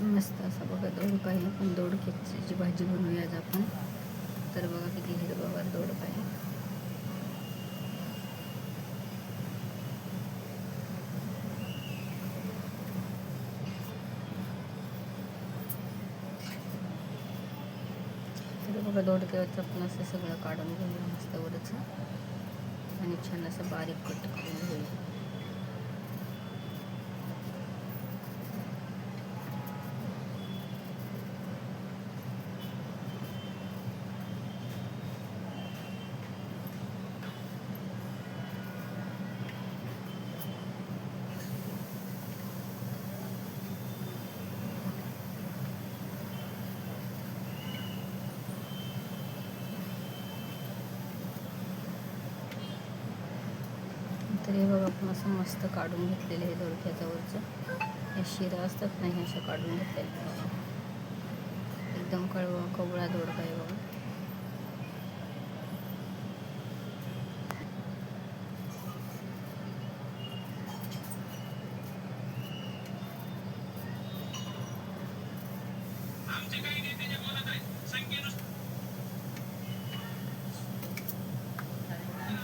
मस्त असा बघा दोडका आहे. आपण दोडक्याची भाजी बनवूया आज आपण. तर बघा किती हिरवागार दोडका आहे. तर बघा दोडक्याचं आपण असं सगळं काढून घेऊया मस्त वरचं आणि छान असं बारीक कट करून घेऊया. तर हे बघा आपण असं मस्त काढून घेतलेलं आहे दोडक्याच्या वरचं. हे शिरा असतात नाही अशा काढून घेतलेल्या बघा. एकदम कवळा दोडका आहे बघा.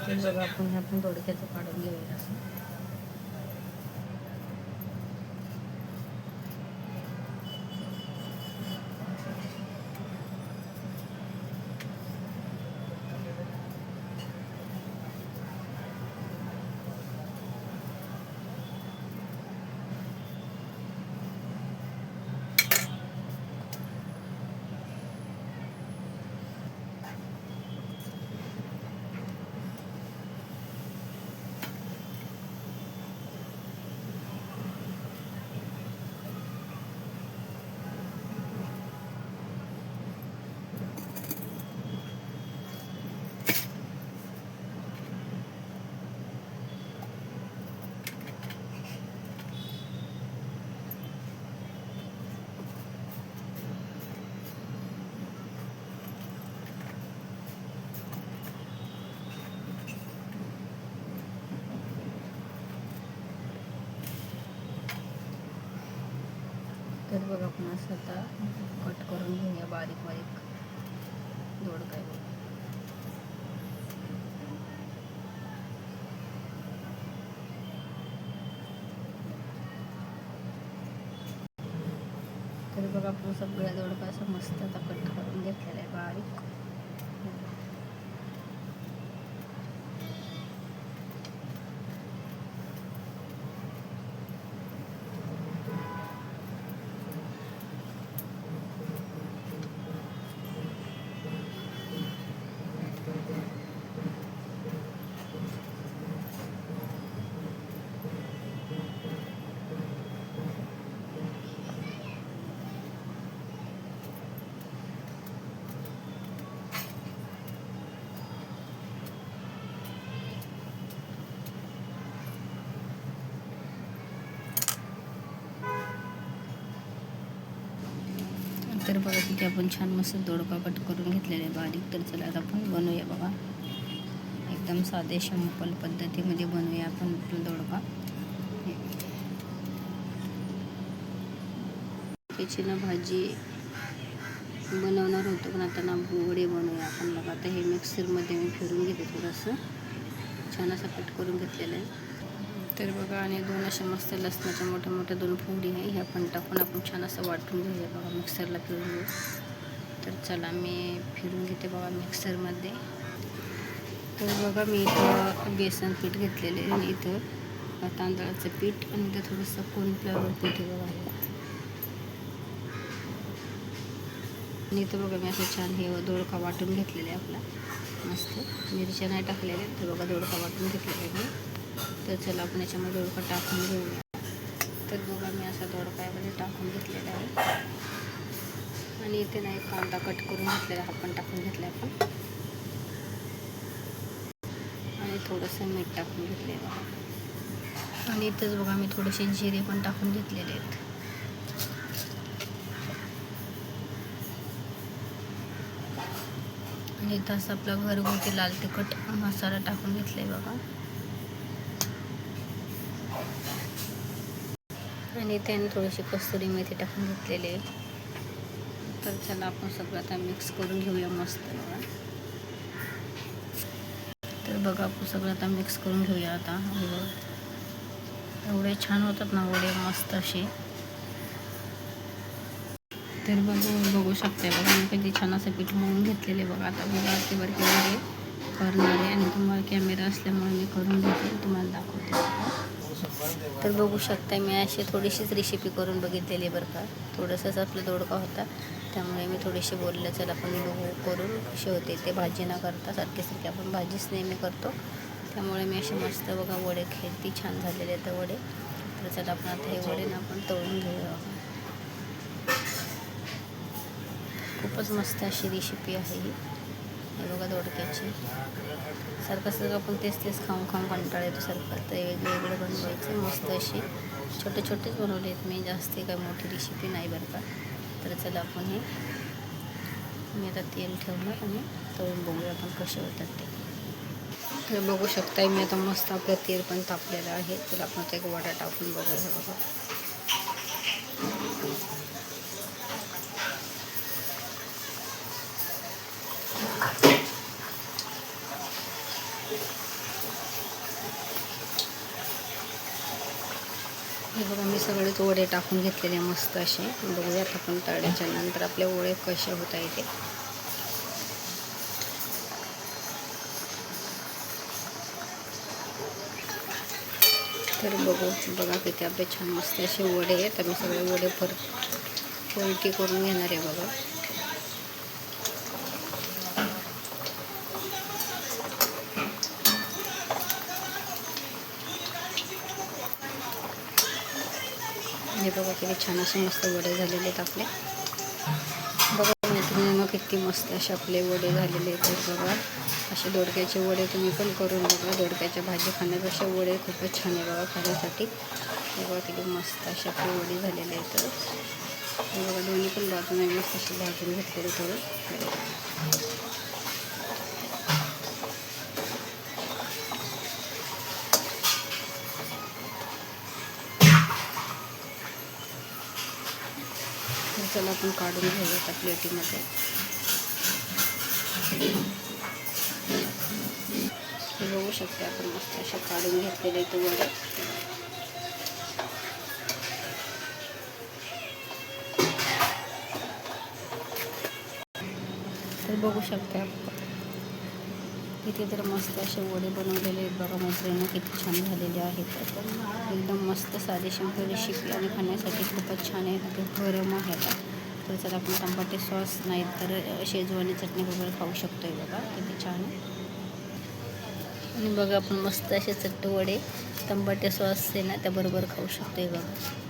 ते बघा आपण दोडक्याचं काढून घेऊया असं. तर बघा आपण असं आता कट करून घेऊया बारीक बारीक दोडका आहे. तर बघा आपण सगळ्या दोडका असं मस्त आता कट करून घेतलेला आहे बारीक. तर बघा तिथे आपण छान मस्त दोडका कट करून घेतलेला आहे बारीक. तर चला आता आपण बनवूया बघा. एकदम साधे सिंपल पद्धतीमध्ये बनवूया आपण दोडका. त्याची ना भाजी बनवणार होतो पण आता ना वडे बनवूया आपण. बघा आता हे मिक्सरमध्ये मी फिरून घेते थोडंसं. छान असं कट करून घेतलेलं आहे. तर बघा आणि दोन अशा मस्त लसणाच्या मोठ्या मोठ्या 2 फोडी आहे ह्या पण टाकून आपण छान असं वाटून घेऊया बघा. मिक्सरला फिरून घेऊ. तर चला मी फिरून घेते बघा मिक्सरमध्ये. तर बघा मी इथं बेसन पीठ घेतलेले आहे आणि इथं तांदळाचं पीठ आणि इथं थोडंसं कॉर्नफ्लॉवर पीठ आहे बघा. आणि इथं बघा मी असं छान हे दोडका वाटून घेतलेला आहे आपला मस्त. मिरच्या नाही टाकलेल्या तर बघा दोडका वाटून घेतलेला आहे. तर चला आपण याच्यामध्ये दोडका टाकून घेऊया. तर बघा मी असा दोडका यामध्ये टाकून घेतलेला आहे आणि इथे नाही कांदा कट करून घेतलेला हा पण टाकून घेतला आपण आणि थोडंसं मीठ टाकून घेतलं आहे बघा. आणि इथंच बघा मी थोडेसे जिरे पण टाकून घेतलेले आहेत. आणि इथं असं आपला घरगुती लाल तिखट मसाला टाकून घेतला आहे बघा. आणि त्याने थोडीशी कस्तुरी मेथी टाकून घेतलेली आहे. तर चला आपण सगळं आता मिक्स करून घेऊया मस्त बघा. तर बघा आपण सगळं आता मिक्स करून घेऊया आता. एवढे छान होतात ना वडे मस्त असे. तर बघू शकते बघा मी किती छान असं पीठ मळून घेतलेले बघा. आता बघा ते बारके वडे करणार आहे आणि तुम्हाला कॅमेरा असल्यामुळे मी करून घेते तुम्हाला दाखवते. तर बघू शकता मी अशी थोडीशीच रेसिपी करून बघितलेली बरं का. थोडंसंच आपला दोडका होता त्यामुळे मी थोडीशी बोललं चला आपण बघू करून कसे होते ते. भाजी न करता सारखे आपण भाजीच नेहमी करतो त्यामुळे मी असे मस्त बघा वडे किती छान झालेले आहेत वडे. तर चला आपण आता हे वडे ना आपण तळून घेऊया. खूपच मस्त अशी रेसिपी आहे ही. हे बघा दोडक्याची. सारखं आपण तेच खाऊन कंटाळा येतो सारखं. तर वेगवेगळं बनवायचं मस्त अशी छोटे छोटेच बनवले आहेत मी. जास्त काय मोठी रेसिपी नाही बरं का. तर चला आपण हे मी आता तेल ठेवणार आणि तळून बघूया आपण कसे होतात ते. तर बघू शकता मी आता मस्त आपलं तेल पण तापलेलं आहे. तर आपण आता एक वडा टाकून बघूया बघा. हे बघा मी सगळेच वडे टाकून घेतलेले मस्त असे. बघूयात आपण तळल्याच्या नंतर आपले वडे कसे होत आहे ते. तर बघा किती आपले छान मस्त असे वडे आहेत. तर मी सगळे वडे पलटी करून घेणार आहे बघा. हे बघा किती छान असे मस्त वडे झालेले आहेत आपले. बघा मैत्रिणींनो किती मस्त असे आपले वडे झालेले आहेत. बघा असे दोडक्याचे वडे तुम्ही पण करून बघा. दोडक्याच्या भाजी खाण्यापेक्षा वडे खूपच छान आहे बघा खाण्यासाठी. हे बघा किती मस्त असे आपले वडे झालेले आहेत. हे बघा दोन्ही पण बाजूने मस्त असे भाजून घेतलेले थोडं. चला आपण काढून घेऊया त्या प्लेटीमध्ये. बघू शकते आपण मस्त असे काढून घेतलेले ते वडे. तर बघू शकते आपण किती तर मस्त असे वडे बनवलेले आहेत बघा मैत्रिणी. किती छान झालेले आहेत. एकदम मस्त साधी सिंपल रेसिपी आणि खाण्यासाठी खूपच छान आहे. ते गरम आहे आता. तर चला आपण टमाटे सॉस नाही तर शेजवानी चटणी वगैरे खाऊ शकतो आहे बघा. किती छान आहे. आणि बघा आपण मस्त असे चट्ट वडे टमाटे सॉस आहे ना त्याबरोबर खाऊ शकतो आहे बघा.